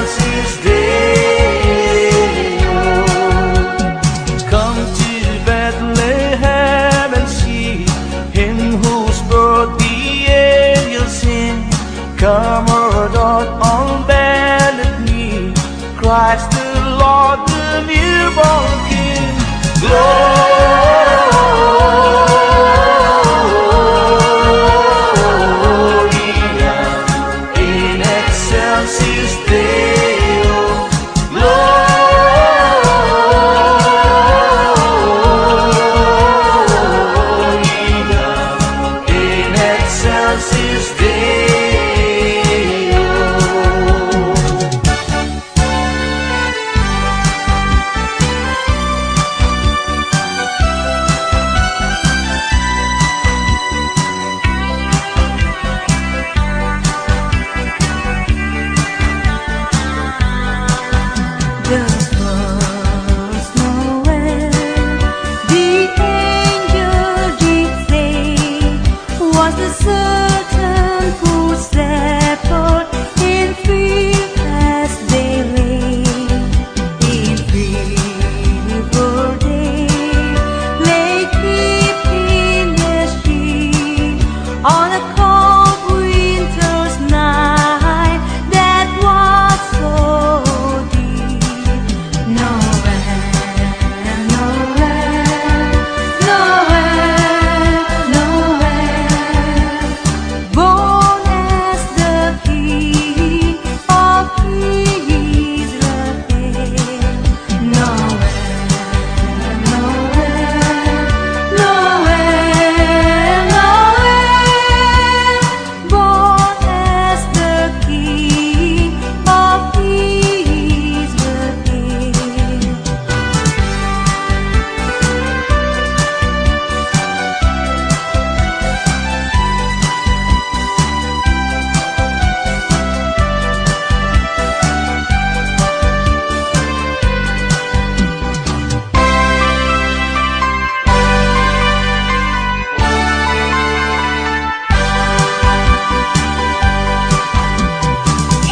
excelsis Deo. Come to Bethlehem and see Him whose birth the angels sing. Come, adore on bended knee, Christ the Lord, the newborn King. Gloria in excelsis Deo. Gloria in excelsis Deo. The first Noel, the angel did say, was the certain good shepherd in field as they lay. In field they lay keeping their sheep on a cold winter's night that was so deep. Noel, Noel, Noel, born as the King of Israel. Noel, Noel, Noel, born as the King of Israel.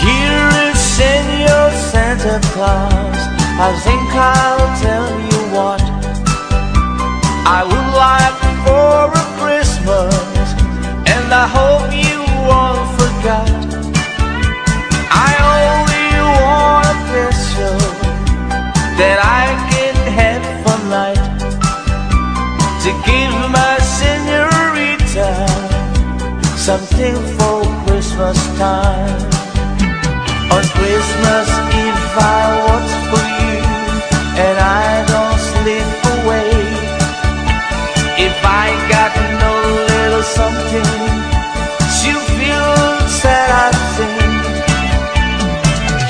Here is Senor Santa Claus. I think I'll tell you what I would like for a Christmas, and I hope you won't forget. I only want a pistol that I can have for night, to give my senorita something for Christmas time. On Christmas Eve I watch for you, and I don't sleep away. If I got no little something, she'll feel sad, I think.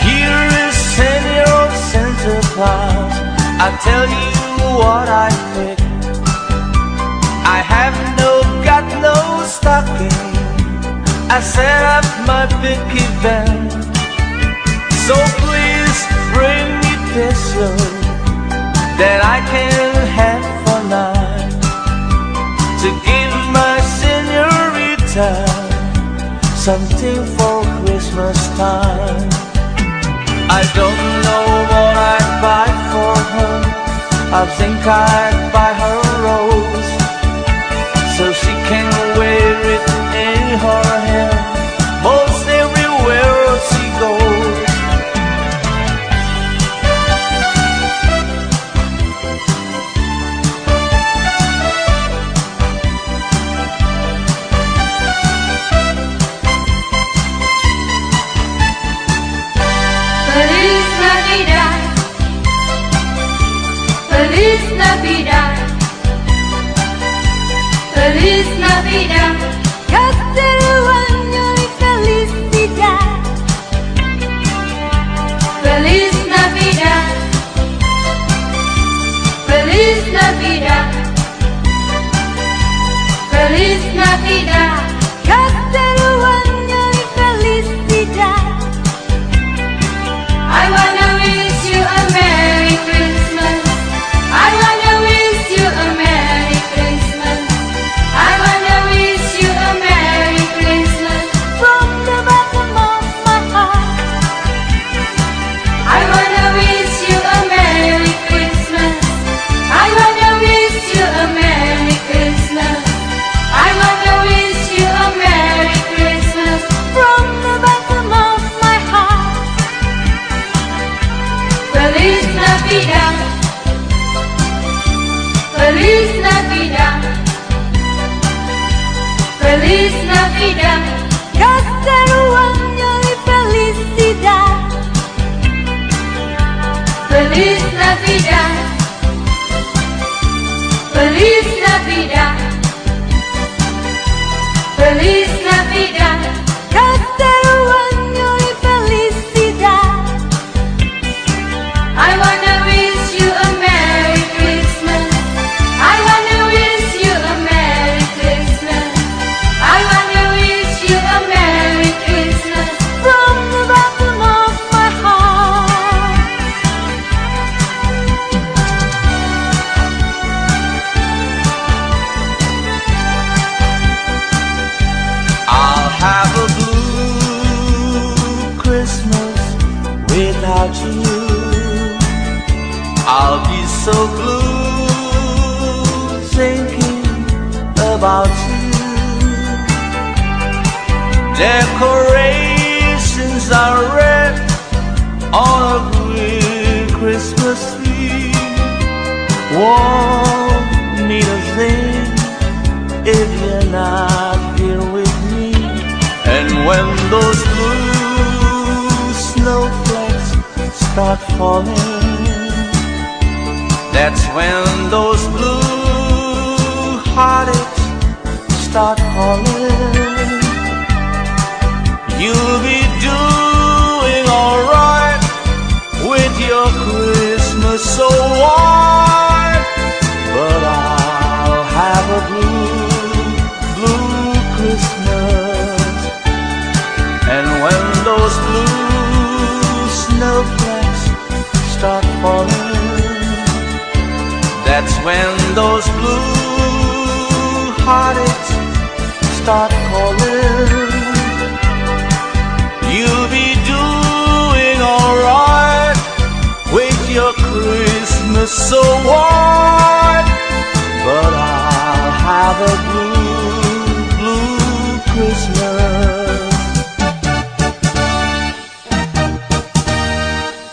Here is Senor Santa Claus, I'll tell you what I pick. I have got no stocking, I set up my big event. So please bring me pistol that I can have for night, to give my senorita something for Christmas time. I don't know what I'd buy for her. I think I'd buy her a rose, so she can wear it in her hair most everywhere she goes. Feliz Navidad, Feliz Navidad, Feliz Navidad, Castello año y felicidad. Feliz Navidad, Feliz Navidad, Feliz Navidad, Castello año y felicidad. I wanna wish you a Merry Christmas. I wanna wish you a Merry Christmas. I wanna wish you a Navidad, Feliz Navidad, Feliz Navidad, Casteruanyo y felicidad. Feliz Navidad, Feliz Navidad, Feliz Navidad, Casteruanyo y felicidad. I wanna wish you a Merry Christmas. I wanna wish you a Merry Christmas. I wanna wish you a Merry Christmas. From the bottom of my heart. I'll have a blue Christmas without you. I'll be so blue thinking about you. Decorations are red on a green Christmas tree. Won't need a thing if you're not here with me. And when those blue snowflakes start falling, that's when those blue heartaches start calling. You'll be doing alright with your Christmas so white, but I'll have a blue Christmas. And when those blue snowflakes start falling, that's when those blue heartaches start calling. You'll be doing alright with your Christmas so white, but I'll have a blue Christmas.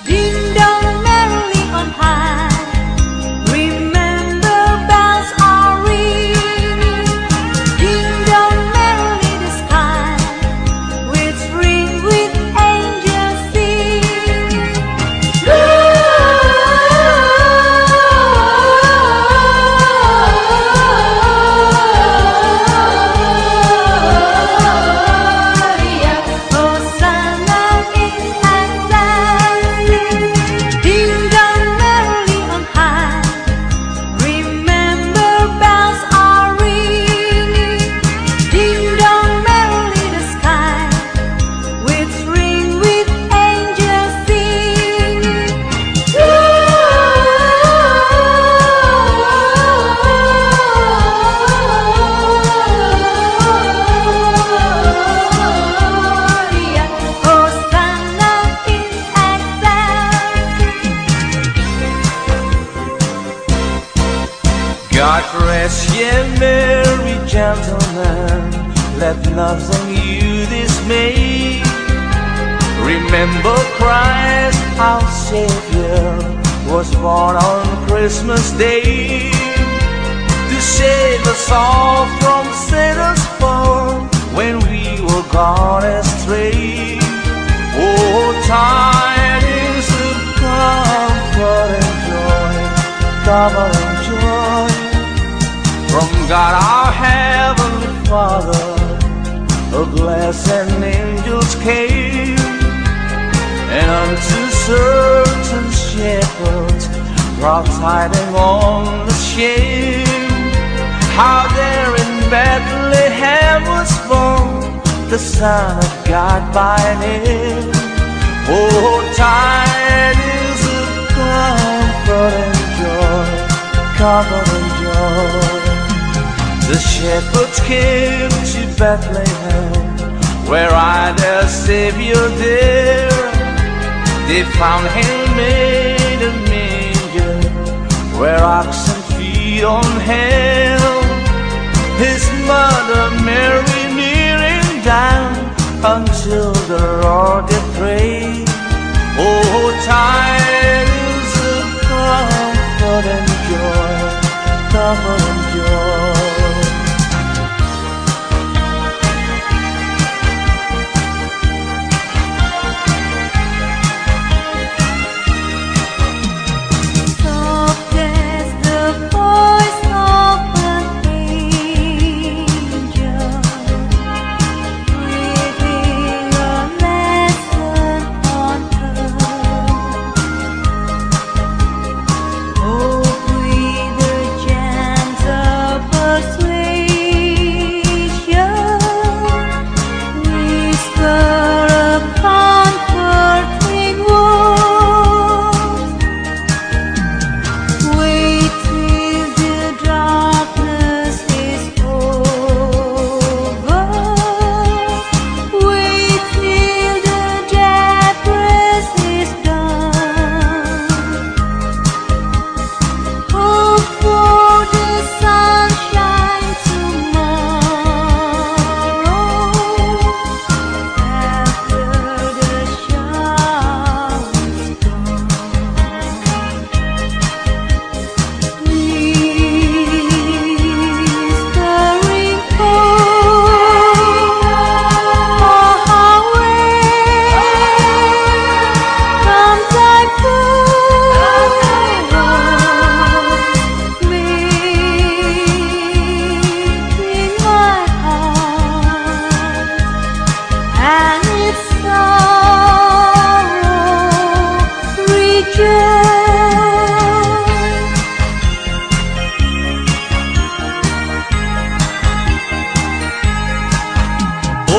Ding dong merrily on high. Remember bells are ringing. Ding dong merrily the sky, which ring with angels singing. Hosanna in exile. Ding dong merrily on high. Remember bells are ringing. Ding dong merrily the sky, which ring with angels singing. Hosanna in exile. God rest ye merry gentlemen, let nothing you dismay. Remember Christ our Savior was born on Christmas Day, to save us all from Satan's fall when we were gone astray. Oh, tidings of comfort and joy, comfort and joy, from God our Heavenly Father, a glass and angels came, and unto certain shepherds brought tidings on the shame, how there in Bethlehem was born the Son of God by name. Oh, tidings of comfort and joy, comfort and joy. The shepherds came to Bethlehem, where I their Savior dear. They found him made a manger, where oxen feed on him. His mother Mary kneeling down until the Lord did pray. Oh, tidings of covered in joy, covered in joy. Soft as the voice of an angel, breathing a lesson on earth. Hope with a gentle persuasion, whisper a comforting word. Wait till the darkness is over. Wait till the darkness is done. Hope for the sunshine tomorrow after the shower's gone. Whispering cold, far away from typhoon, making my heart and its sorrow rejoice.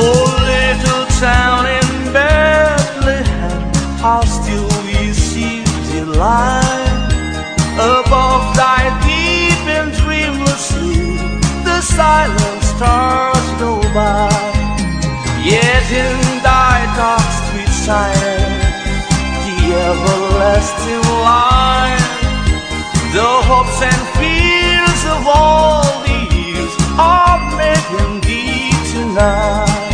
Oh, little town in Bethlehem, how still we see delight. Above thy deep and dreamless sleep, the silent stars go by. Yet in thy dark street silence, the everlasting light, the hopes and fears of all the years are made in thee tonight.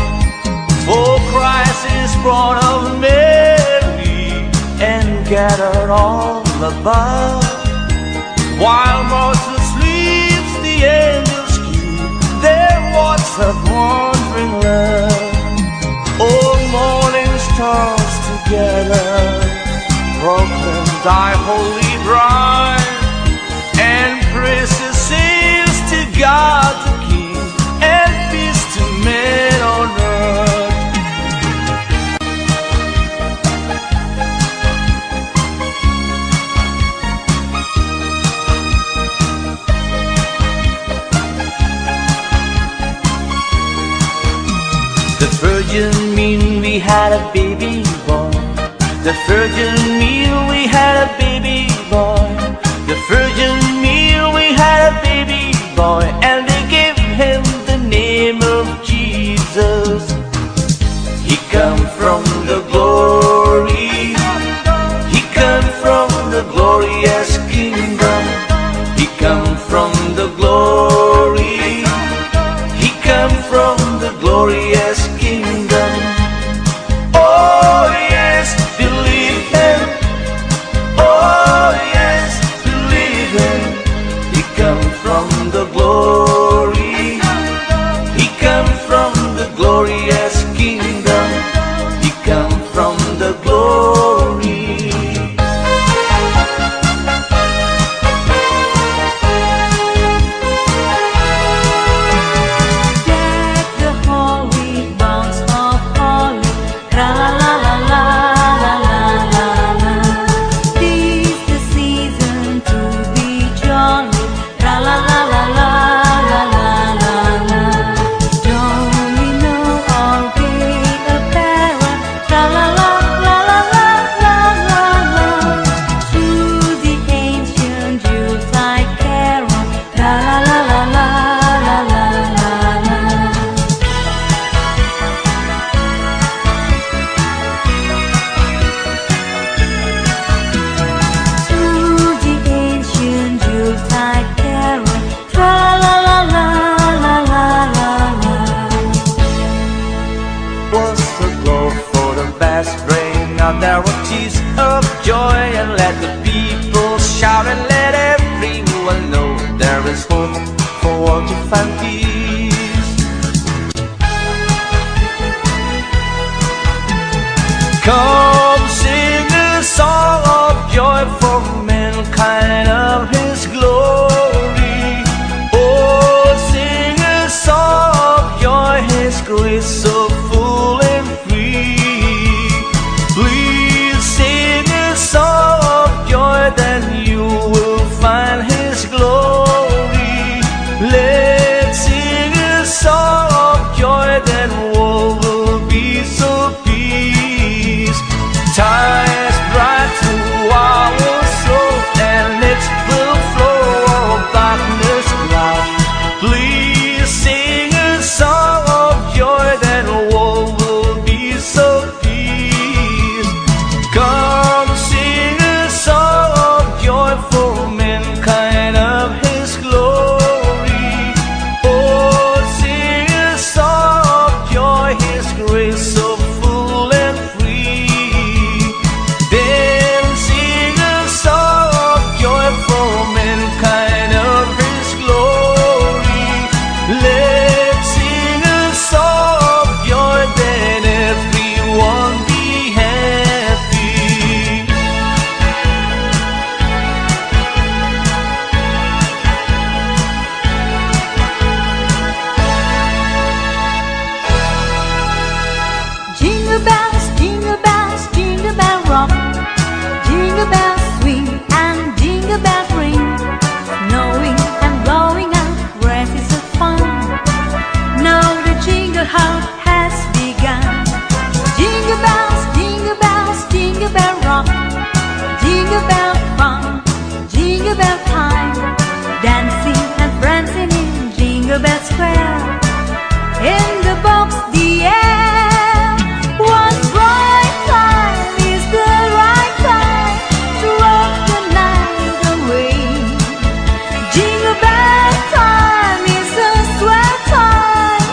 For Christ is born of Mary and gathered all above. While mortal sleeps, the angels keep their watch of wandering love. All morning stars together proclaim thy holy bride, and praises sings to God the King, and peace to men on earth. The virgin mean we had a baby boy. The virgin meal we had a baby boy. The virgin meal we had a baby boy, and they gave him the name of Jesus. He come from the glory. He come from the glorious kingdom. He come from the glory. He come from the glorious kingdom. Oh yes, believe him. Oh yes, believe him. there is hope for all to find peace. Come sing a song of joy for mankind of His glory. Oh, sing a song of joy, His grace so full and free. Please sing a song of joy, then you will find His glory. Let's sing a song of joy, then all will be so peace. Time is bright to our soul, and it will flow of darkness cloud. Please sing a song of joy, then all will be so peace. Come sing a song of joy for mankind of His glory. Oh, sing a song of joy, His grace so full and free. Then sing a song of joy for mankind of His glory. Let's sing a song of joy, then everyone be happy. Jingle bells, jingle bells, jingle bell rock. Jingle bells swing and jingle bells ring. Snowing and blowing up races of fun. Now the jingle hop has begun. Jingle bells, jingle bells, jingle bell rock. Jingle bell fun, jingle bell time. Dancing and prancing in Jingle Bell Square. In the box, the air was bright. Time is the right time to rock the night away. Jingle bell time is a swell time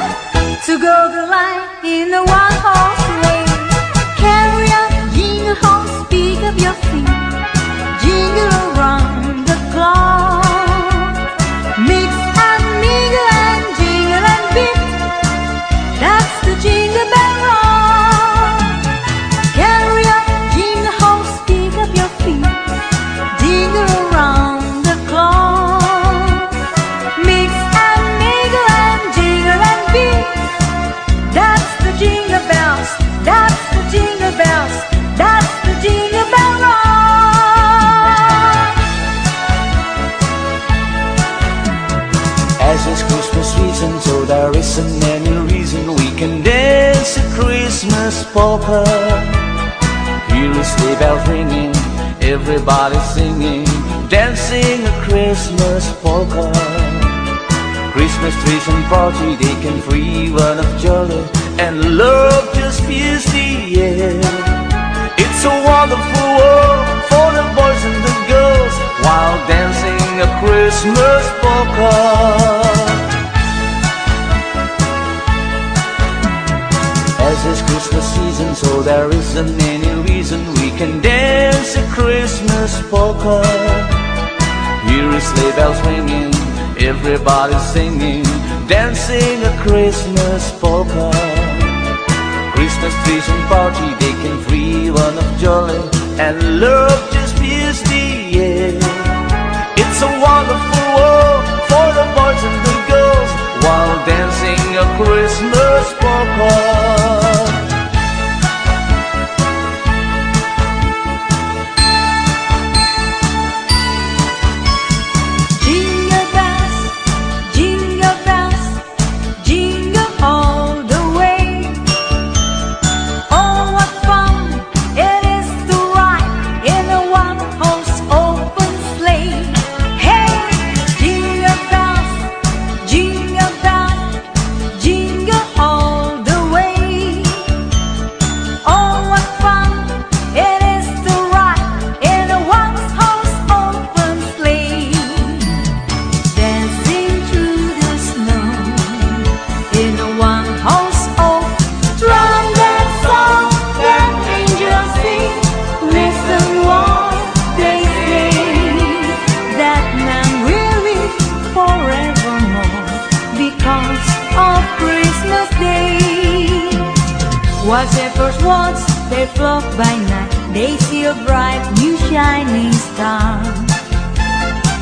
to go the line in a one-horse race. Carry on, jingle horse, pick up your feet. Jingle around the clock. Mix and mingle and jingle and beat. That's the Jingle Bell Rock. Carry on, jingle horse, pick up your feet. Jingle around the clock. Mix and mingle and jingle and beat. That's the Jingle Bells. That's the Jingle Bells. That's the Jingle Bell Rock. As it's Christmas season, so there isn't any reason we can dance a Christmas polka. Here is sleigh bells ringing, everybody singing, dancing a Christmas polka. Christmas trees and party, they can free one of jolly, and love just fills the air. It's a wonderful world for the boys and the girls while dancing a Christmas polka. As it's Christmas season, so there isn't any reason we can dance a Christmas polka. Here is sleigh bells ringing, everybody singing, dancing a Christmas polka. Christmas trees and party, they can free one of jolly, and love just fills the air. It's a wonderful world for the boys and the girls while dancing a Christmas polka. Jingle bells, jingle bells, jingle all the way. Oh, what fun it is to ride in a flock by night, they see a bright new shining star.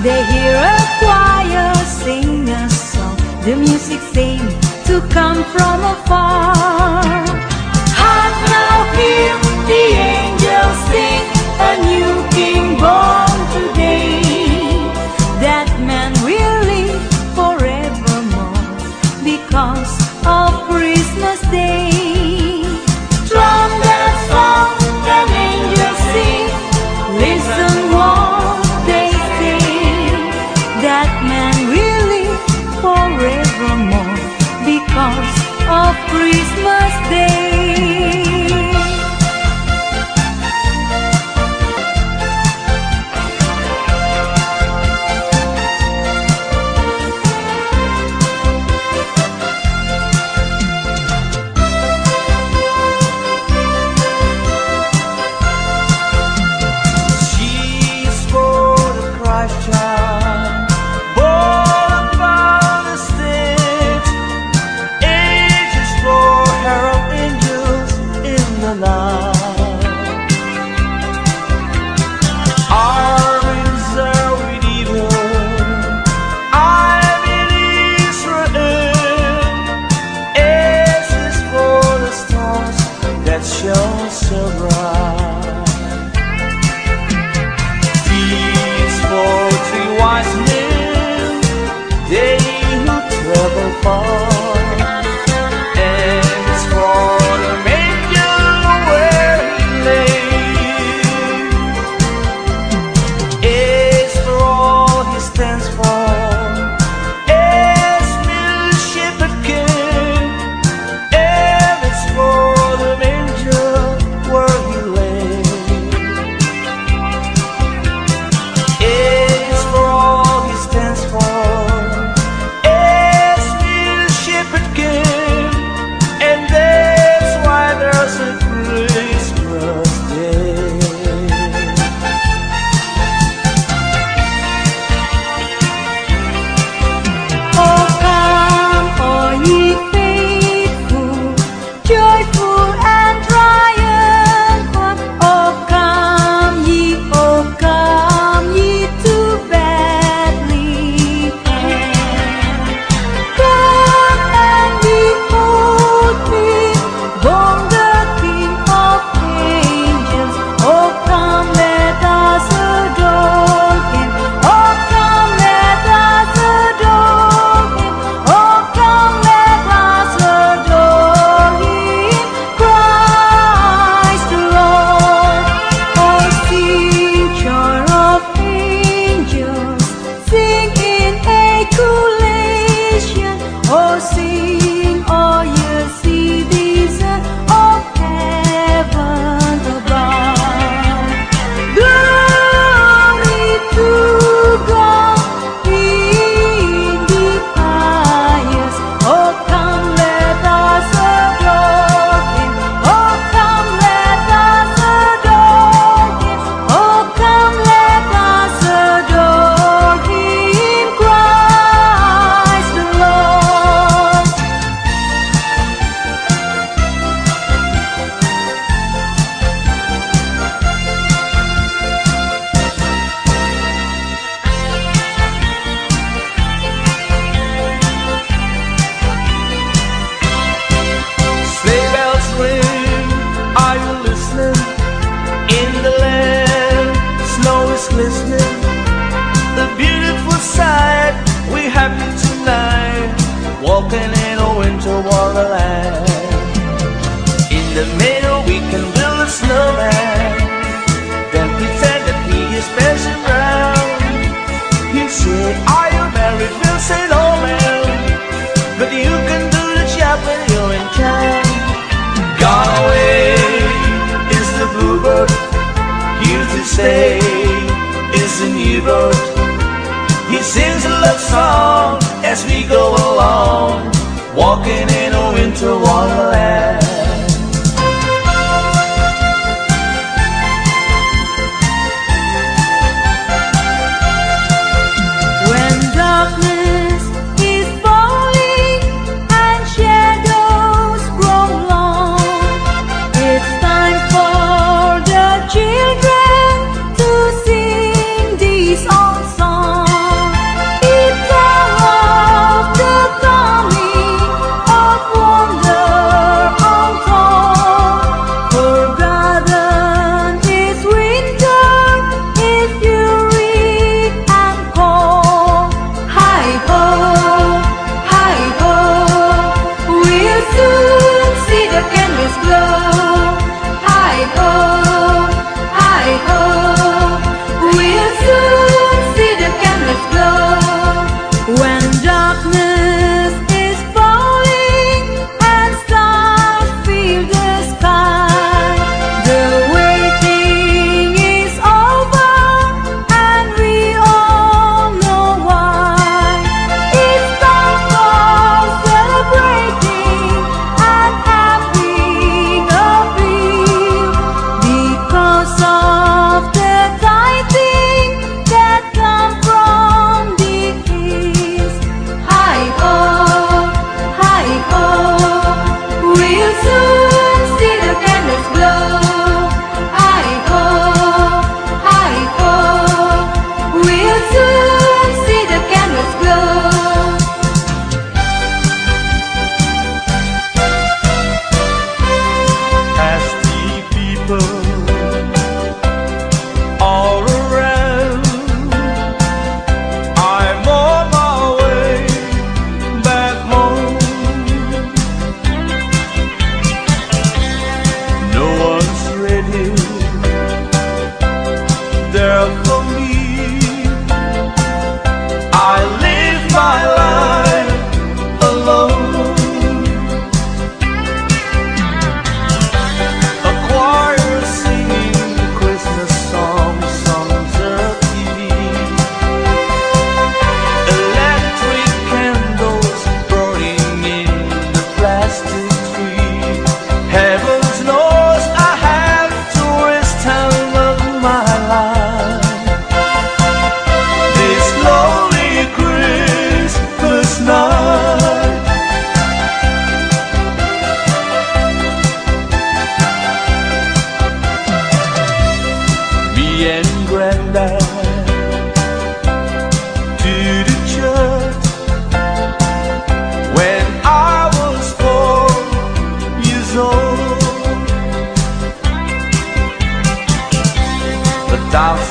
They hear a choir sing a song, the music seems to come from afar. Hark now, hear the angels sing, a new king born today. That man will live forevermore because of Christmas Day. From that song an angel sing, listen what they say. That man will live forevermore because of Christmas Day. Walking in a winter wonderland. In the middle we can build a snowman, then pretend that he is Bessie Brown. He said, are you married? We'll say no, man, but you can do the job when you're in town. Gone away is the bluebird, here to stay is the new bird. He sings a love song as we go along, walking in a winter wonderland. When darkness is falling and shadows grow long, it's time for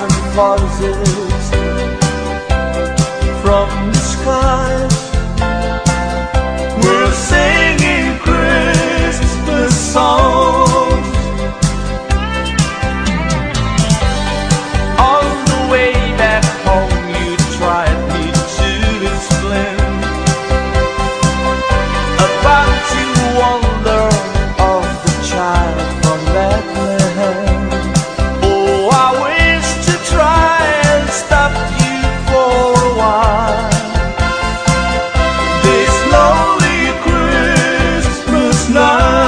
and pauses from the skies. We're singing Christmas songs. On the way back home, you tried me to explain about you wonder of the child from that land. Oh, I wish to try and stop you for a while. This lonely Christmas night.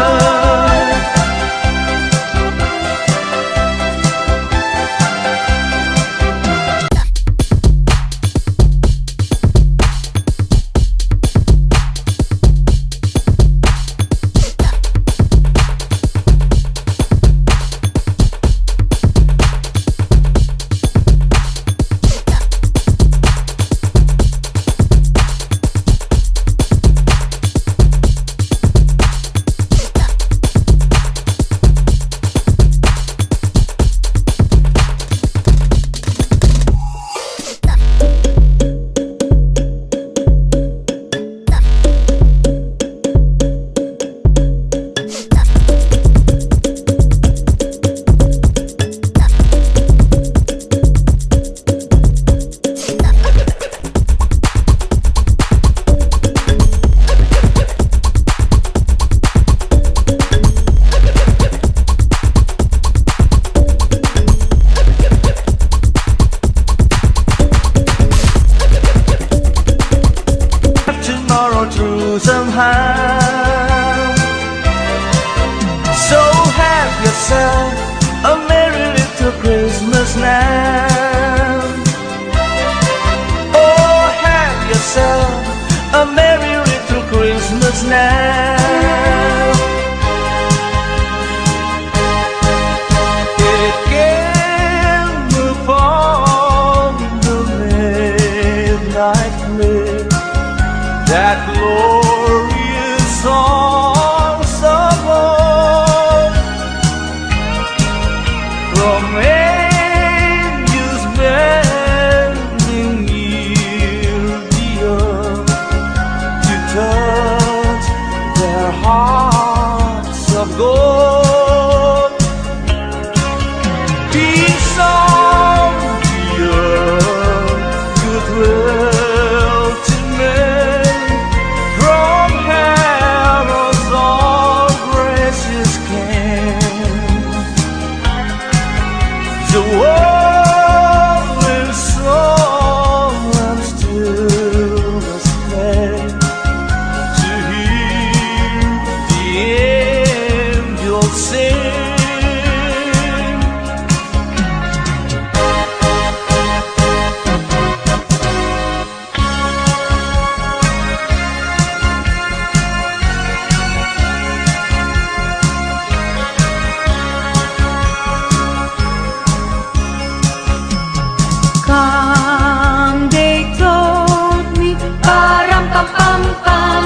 Through somehow. So have yourself a merry little Christmas now. Oh, have yourself a merry little Christmas now. It came upon the midnight clear, that glorious songs of hope from angels bending near the earth to touch their hearts of gold. Peace on the earth, goodwill to men, from heaven's all gracious king. The world will song and stillness play to hear the angels sing. Come, they told me, pa-ram-pa-pam-pam,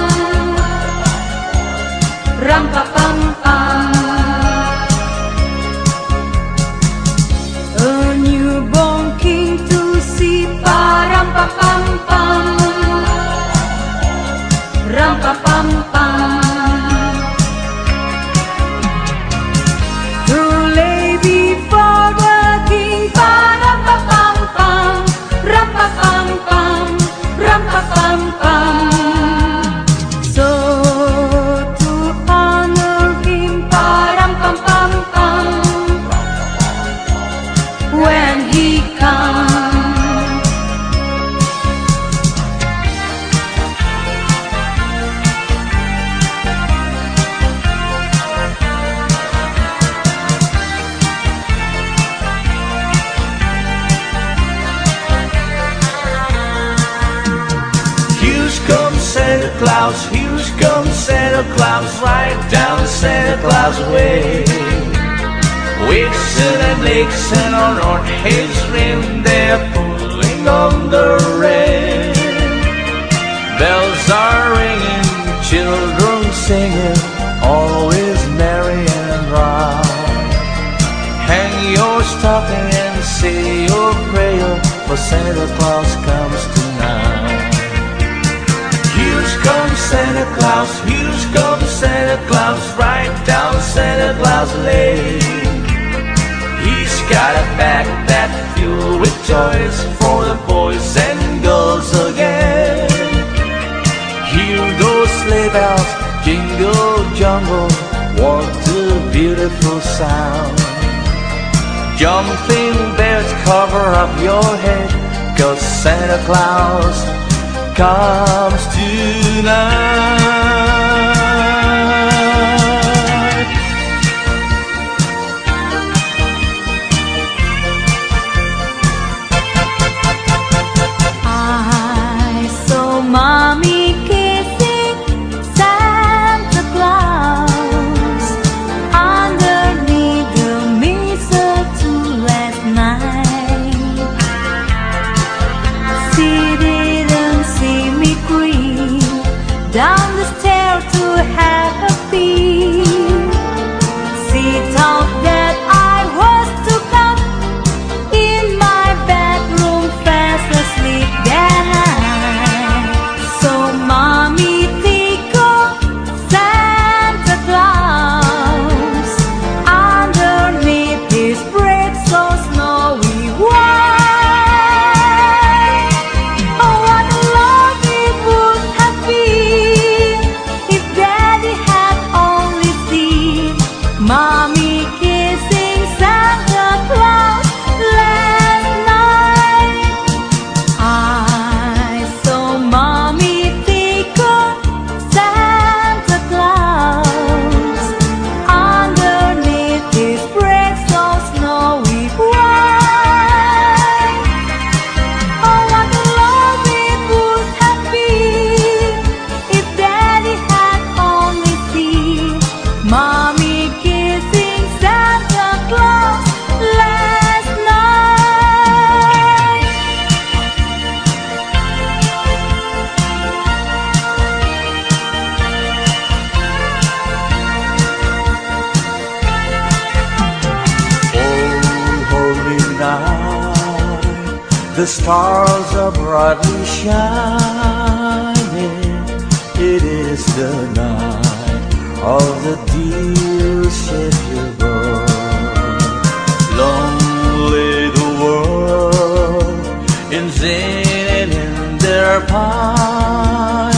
ram-pa-pam-pam. A newborn king to see, pa-ram-pa-pam-pam, ram-pa-pam-pam. To lay before the king, pa-ram-pa-pam-pam, ram-pa-pam-pam, ram-pa-pam-pam. So to honor him, pa-ram-pam-pam-pam, when he comes. Santa Claus, here comes Santa Claus, right down Santa Claus way. Vixen and Vixen on his reindeer pulling on the rein. Bells are ringing, children singing, always merry and bright. Hang your stocking and say your prayer, for Santa Claus comes tonight. Here comes Santa Claus, here comes Santa Claus, right down Santa Claus Lane. He's got a backpack filled with toys for the boys and girls again. Hear those sleigh bells jingle jungle, what a beautiful sound. Jumping bears cover up your head, 'cause Santa Claus comes tonight. I saw Mommy kissing Santa Claus underneath the mistletoe last night. She didn't see me creep down the stair to have a peek. She thought that I was to come in my bedroom fast asleep that night. So Mommy tickled Santa Claus underneath his breath so snowy white. Oh, what a love it would have been if Daddy had only seen Mommy kissing Santa Claus last night. I saw Mommy tickle Santa Claus underneath his breath so snowy white. Oh, what a love it would have been if Daddy had only seen Mommy kissing Santa Claus last night. Oh, holy night, the stars are brightly shining. It is the night of the dear Savior born. Long lay the world in sin and in their pining,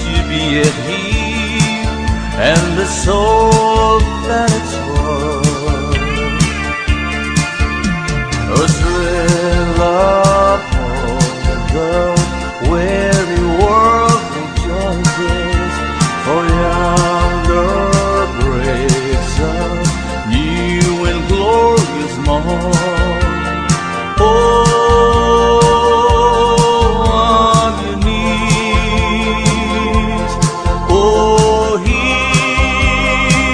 to be at Him and the soul that it's worth. A thrill upon the weary world rejoices, for yonder breaks a new and glorious morn. Oh, on your knees, oh, hear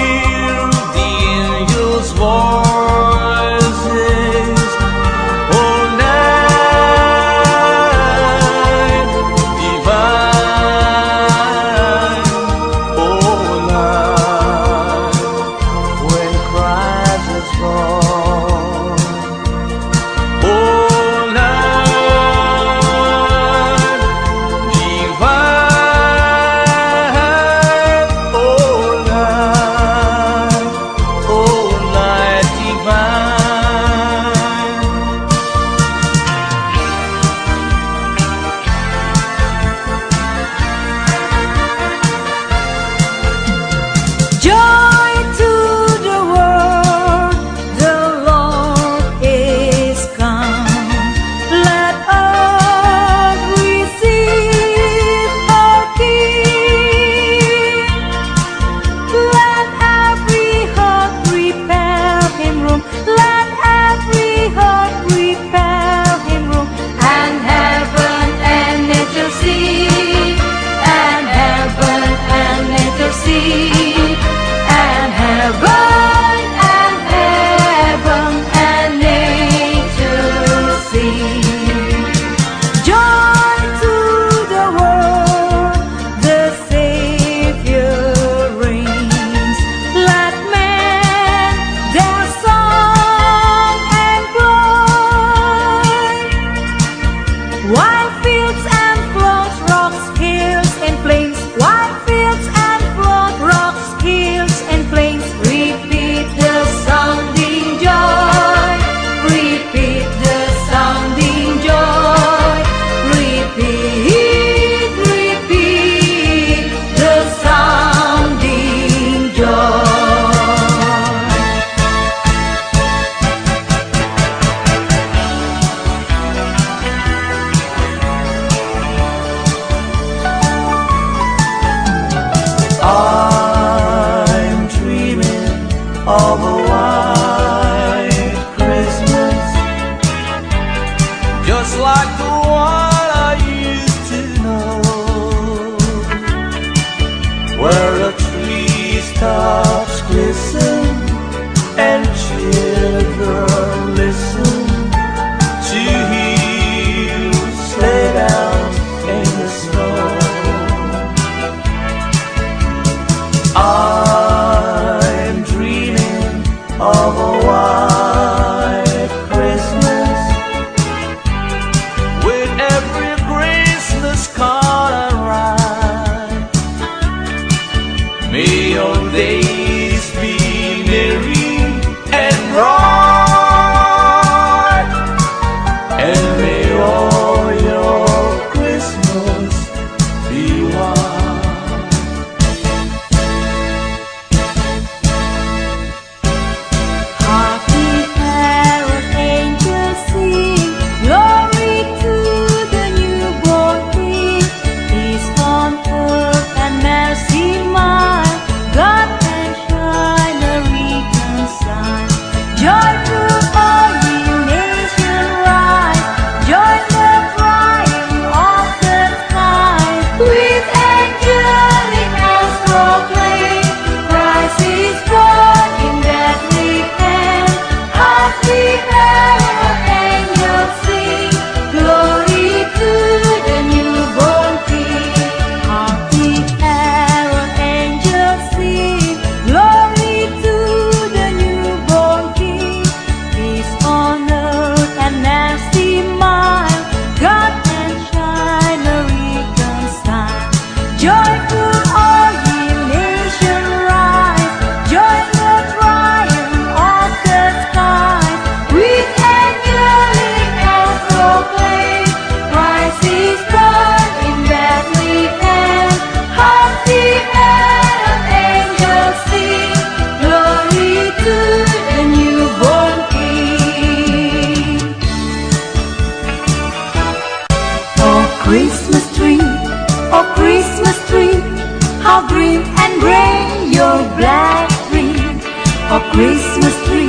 Christmas tree,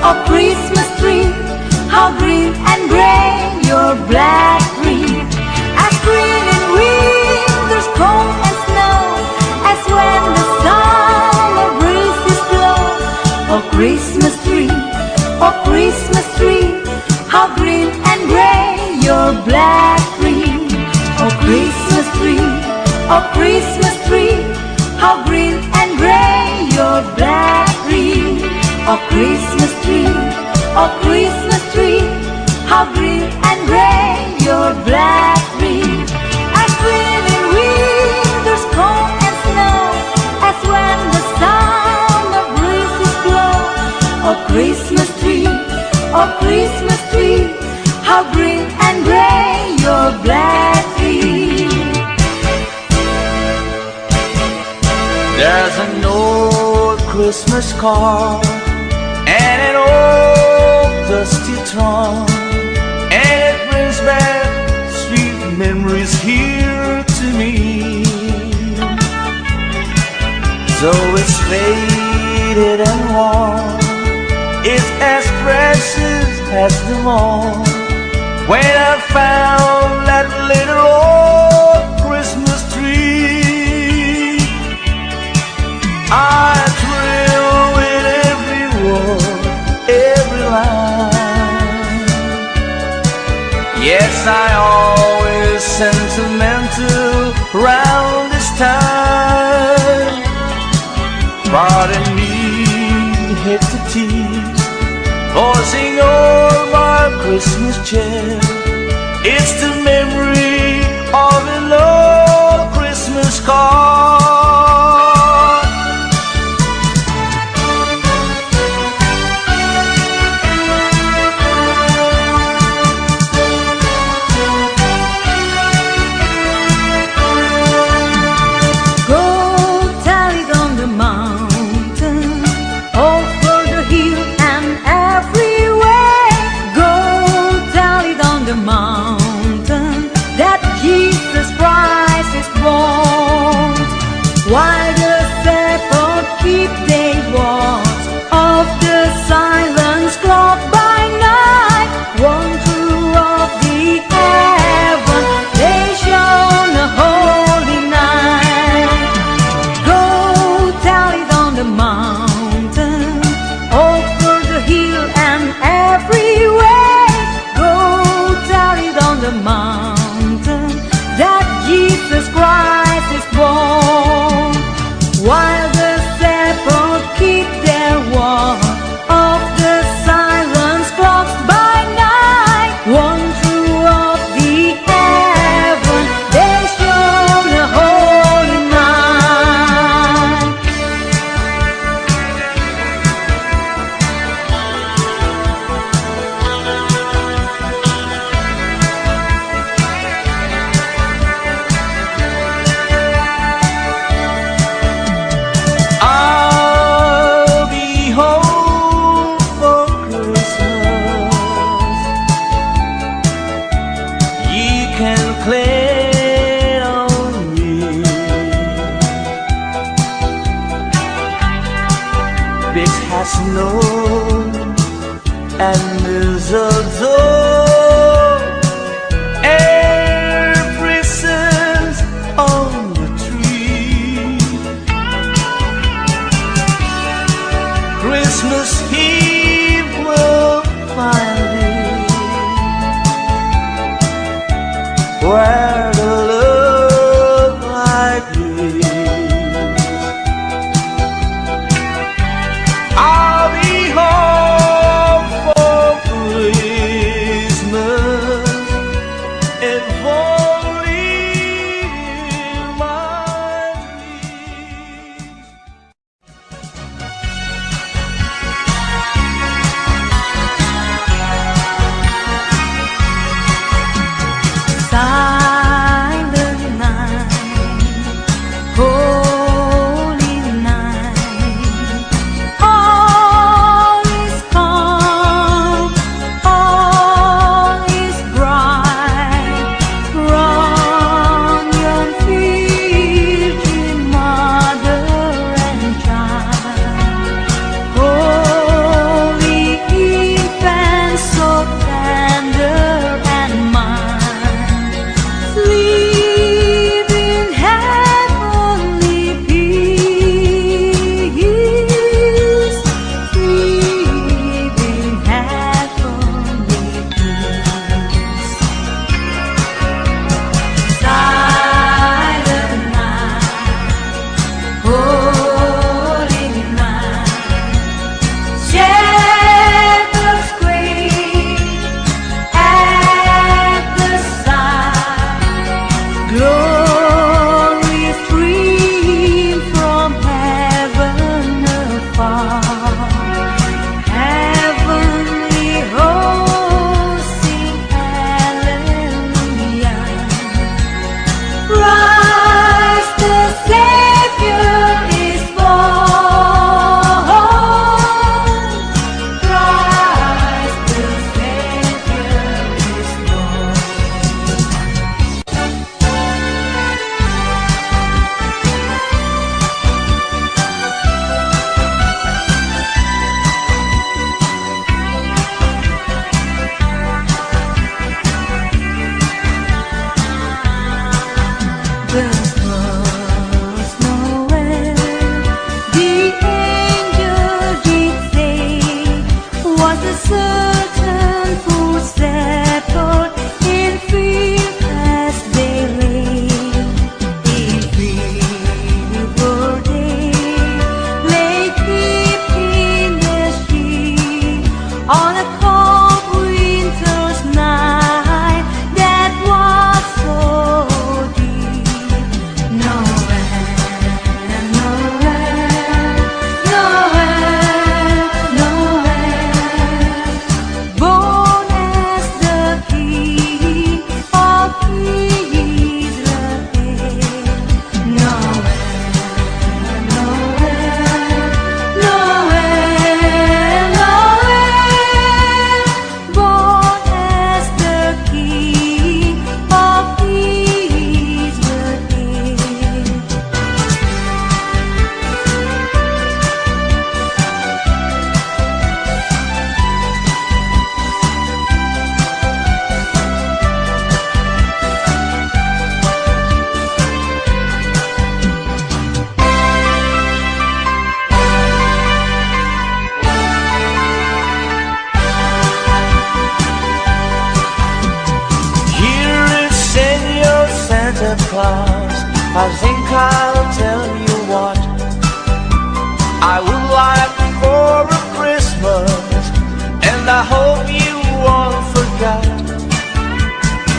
oh Christmas tree, how green and gray your black tree. As green in winter's cold and snow, as when the summer breezes blow. Oh Christmas tree, oh Christmas tree, how green and gray your black tree. Oh Christmas tree, oh Christmas tree, how green and gray your black tree. Oh Christmas tree, oh Christmas tree, how green and gray your black tree. As green in winter's cold and snow, as when the summer breezes blow. Oh Christmas tree, oh Christmas tree, how green and gray your black tree. There's an old Christmas card and an old dusty trunk, and it brings back sweet memories here to me. Though it's faded and worn, it's as precious as them all. When I found that little old Christmas tree, I thrill with every word, every line. Yes, I always sentimental round this time. Pardon me, hit the tease, forcing all my Christmas cheer. It's the memory of an old Christmas card. While the shepherd keep they watch of the silence clock by night, one through of the heaven they shone a holy night. Go tell it on the mountain, over the hill and everywhere. Go tell it on the mountain that Jesus Christ is born. While the shepherd keep their watch of the silence clocks by night, one through of the heaven they shone a holy night. Snow and mistletoe, air presents on the tree. Christmas Eve will find it where the love light is. I'll be home for Christmas if only in my dreams. Claus, I think I'll tell you what I would like for a Christmas, and I hope you won't forget.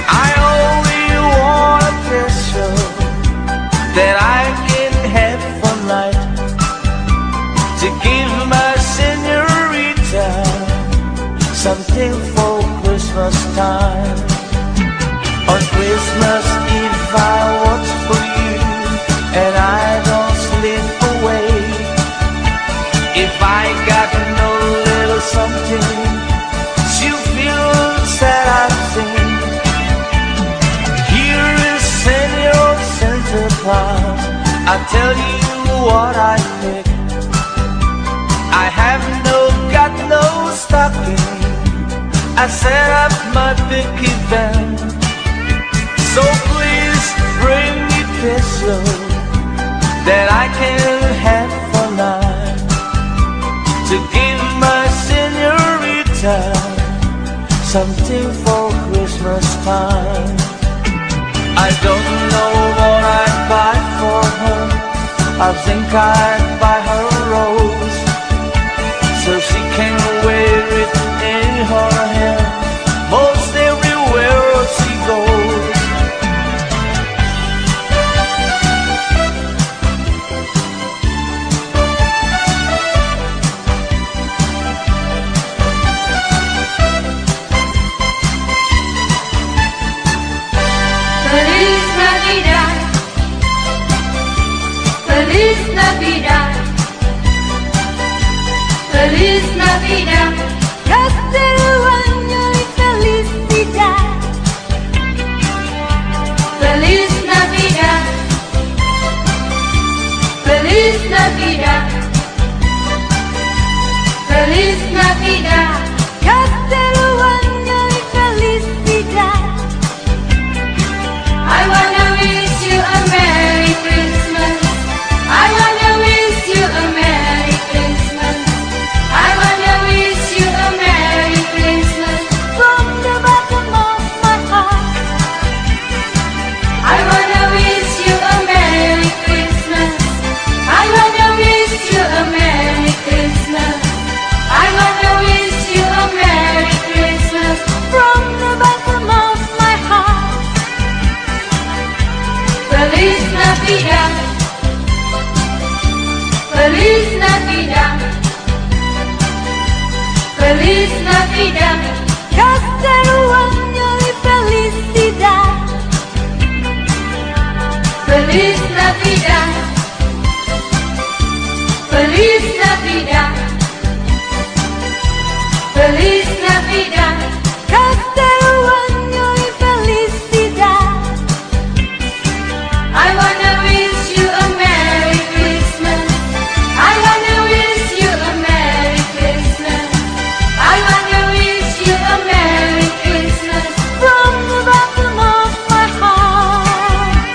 I only want a picture that I can have for night, to give my senorita something for Christmas time. On Christmas Eve I watch for you, and I don't slip away. If I got no little something, you feel sad, I think. Here is Senor Santa Claus, I tell you what I pick. I have got no stocking, I set up my big event. So please bring me peso that I can have for night, to give my senorita something for Christmas time. I don't know what I'd buy for her, I think I'd buy her a rose, so she can wear it in her hair most everywhere she goes. Feliz Navidad, Feliz Navidad, Feliz Navidad, Próspero año y felicidad. Feliz Navidad, Feliz Navidad, Feliz Navidad. Próspero año y felicidad. I wanna wish you a Merry Christmas. I wanna wish you a Merry Christmas. I wanna wish you a Merry Christmas. From the bottom of my heart, I wanna wish you a Merry Christmas. I wanna wish you a Merry Christmas. I wanna wish you a Merry Christmas. from the bottom of my heart. Feliz Navidad, Feliz Navidad, Feliz Navidad, Próspero año y felicidad. Feliz Navidad, Feliz Navidad, Feliz Navidad. Próspero año y felicidad. I wanna wish you a Merry Christmas. I wanna wish you a Merry Christmas. I wanna wish you a Merry Christmas. From the bottom of my heart.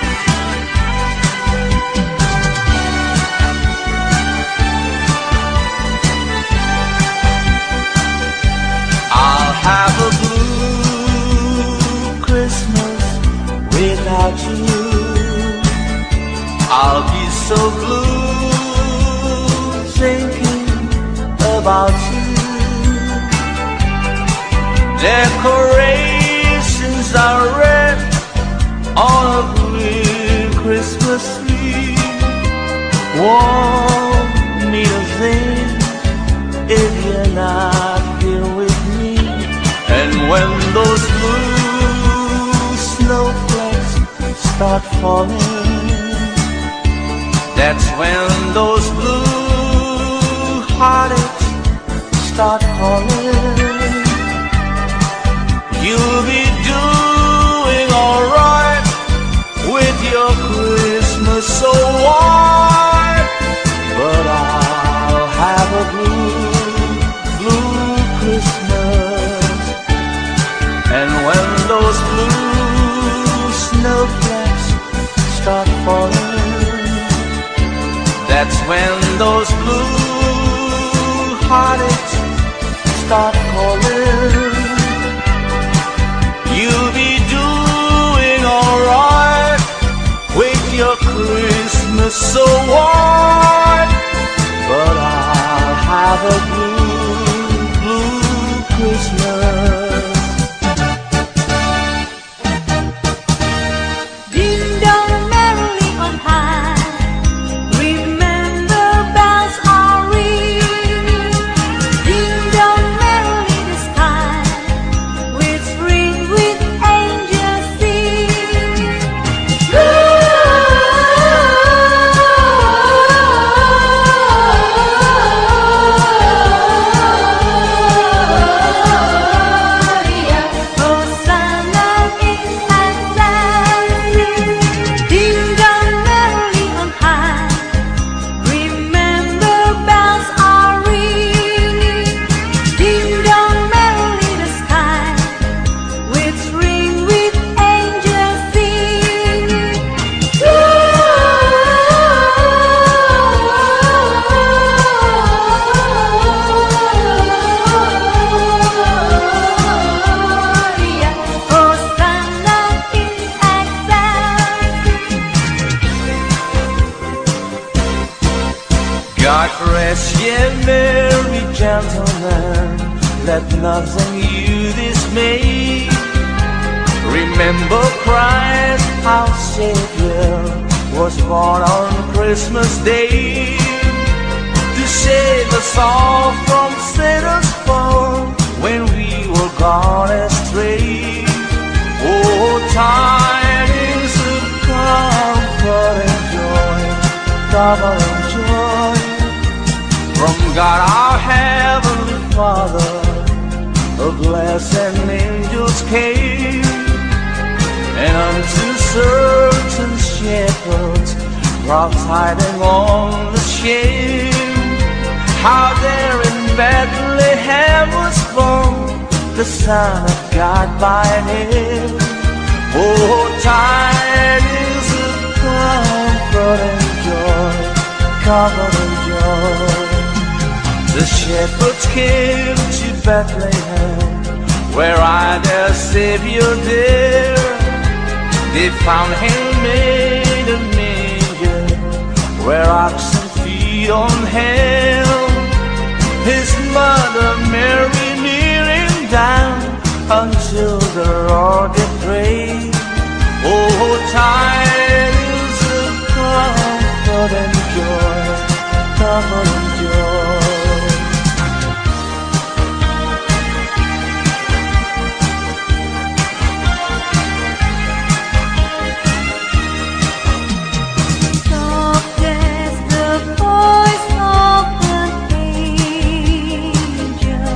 I'll have a blue Christmas without you. I'll be so blue thinking about you. Decorations are red on a blue Christmas tree. Won't mean a thing if you're not here with me. And when those blue snowflakes start falling, that's when those blue heartaches start calling. You'll be doing alright with your Christmas so white, but I'll have a blue Christmas. And when those blue snowflakes start falling, that's when those blue heartaches start calling. You'll be doing alright Christmas so white, but I'll have a blue, blue Christmas. Ding dong merrily on high, remember bells are ringing. Ding dong merrily the sky, whispering with angels singing. Hosanna in Excelsis. Ding dong merrily on high, remember bells are ringing. Ding dong merrily the sky, whispering with angels singing. Hosanna in Excelsis. God rest ye merry gentlemen, let nothing you dismay. Remember Christ our Savior was born on Christmas Day, to save us all from Satan's fall when we were gone astray. Oh, tidings of comfort and joy, double and joy, from God our Heavenly Father, a blessed angels came, and unto certain shepherds brought tidings on the shame, how there in Bethlehem was born the Son of God by name. Oh, tidings of comfort and joy, comfort and joy. The shepherds came to Bethlehem, where I their Savior dear. They found him made a manger, where oxen feed on hell. His mother Mary kneeling down until the Lord did pray. Oh, tidings of comfort and joy, comfort and joy. Soft as the voice of an angel,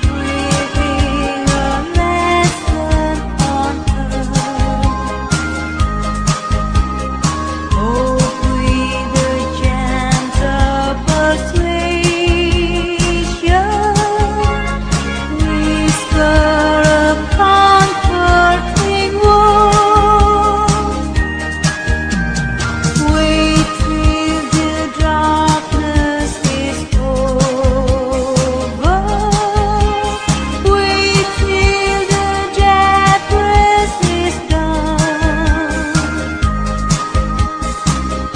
breathing a lesson on earth. Oh, breathe the gentle persuasion, whisper a comforting word. Wait till the darkness is over. Wait till the death rest is done.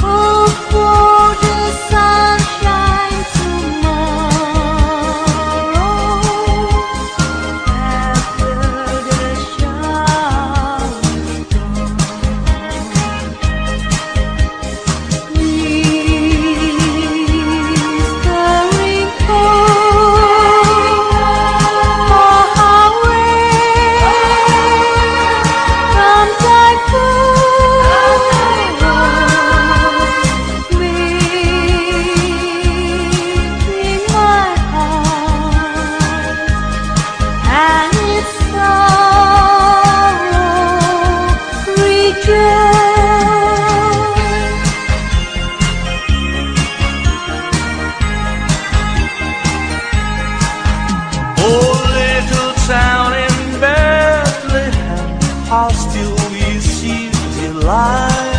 Hope for the sunshine tomorrow, after the shower's gone. Whispering far away from typhoon, making my heart and its sorrow rejoice. Oh, little town in Bethlehem, how still we see delight.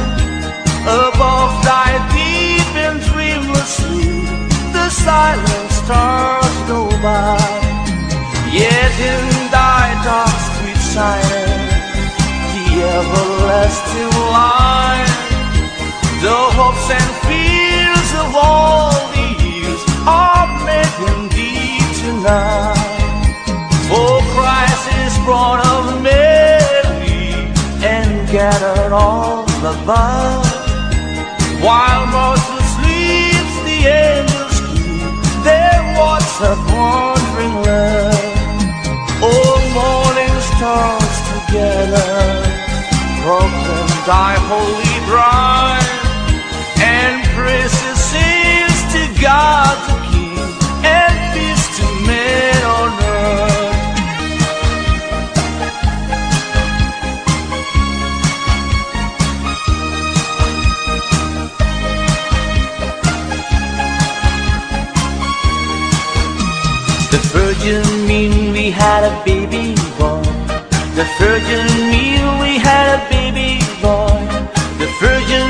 Above thy deep and dreamless sleep, the silent stars go by. Yet in thy dark street silence, the everlasting light and fields of all the years are making thee tonight. For Christ is born of Mary and gathered all above. While Martha sleeps, the angels keep their watch of wandering love. All morning stars together proclaim thy holy bride, and praises sings to God the King, and peace to men on earth. The Virgin mean we had a baby boy. The Virgin mean we had a baby boy. The Virgin